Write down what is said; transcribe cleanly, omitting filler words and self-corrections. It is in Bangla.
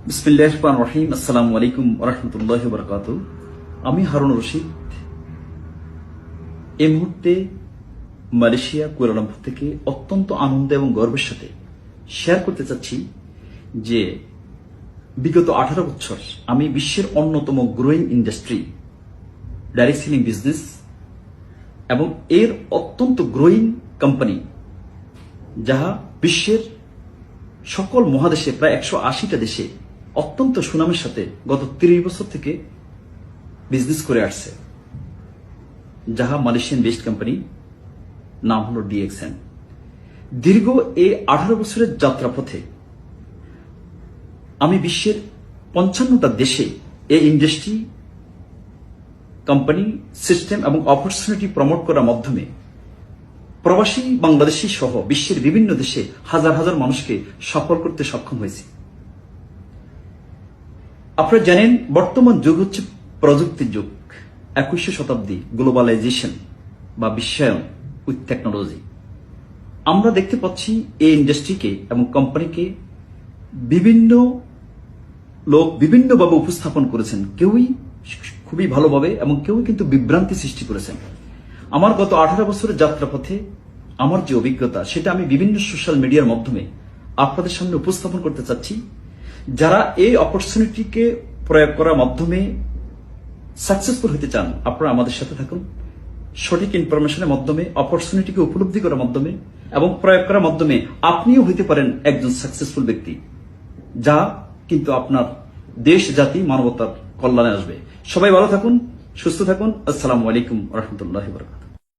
বিসমিল্লাহির রহমানির রহিম। আসসালামু আলাইকুম ওয়া রাহমাতুল্লাহি ওয়া বারাকাতুহু। আমি হারুন রশিদ এই মুহূর্তে মালয়েশিয়া কুয়ালালামপুর থেকে অত্যন্ত আনন্দ এবং গর্বের সাথে শেয়ার করতে চাচ্ছি যে বিগত 18 বছর আমি বিশ্বের অন্যতম growing industry direct selling business এবং এর অত্যন্ত গ্রোয়িং কোম্পানি যাহা বিশ্বের সকল মহাদেশে প্রায় 180টা দেশে অত্যন্ত সুনামের সাথে গত 30 বছর থেকে বিজনেস করে আসছে, যাহা মালয়েশিয়ান বেসড কোম্পানি, নাম হলো ডিএক্সএন। দীর্ঘ এই 18 বছরের যাত্রাপথে আমি বিশ্বের 55টা দেশে এই ইন্ডাস্ট্রি, কোম্পানি, সিস্টেম এবং অপরচুনিটি প্রমোট করার মাধ্যমে প্রবাসী বাংলাদেশী সহ বিশ্বের বিভিন্ন দেশে হাজার হাজার মানুষকে সফল করতে সক্ষম হয়েছে। আপনারা জানেন বর্তমান যুগ হচ্ছে প্রযুক্তির যুগ, 21শ শতাব্দী, গ্লোবালাইজেশন বা বিশ্বায়ন উইথ টেকনোলজি। আমরা দেখতে পাচ্ছি এই ইন্ডাস্ট্রিকে এবং কোম্পানিকে বিভিন্ন লোক বিভিন্নভাবে উপস্থাপন করেছেন, কেউই খুবই ভালোভাবে এবং কেউ কিন্তু বিভ্রান্তি সৃষ্টি করেছেন। আমার গত 18 বছরের যাত্রাপথে আমার যে অভিজ্ঞতা সেটা আমি বিভিন্ন সোশ্যাল মিডিয়ার মাধ্যমে আপনাদের সামনে উপস্থাপন করতে চাচ্ছি। যারা এই অপরচুনিটিকে প্রয়োগ করার মাধ্যমে সাকসেসফুল হতে চান, আপনারা আমাদের সাথে থাকুন। সঠিক ইনফরমেশনের মাধ্যমে অপরচুনিটিকে উপলব্ধি করার মাধ্যমে এবং প্রয়োগ করার মাধ্যমে আপনিও হতে পারেন একজন সাকসেসফুল ব্যক্তি, যা কিন্তু আপনার দেশ, জাতি, মানবতার কল্যাণে আসবে। সবাই ভালো থাকুন, সুস্থ থাকুন। আসসালামু আলাইকুম ওয়া রাহমাতুল্লাহি ওয়া বারাকাতুহু।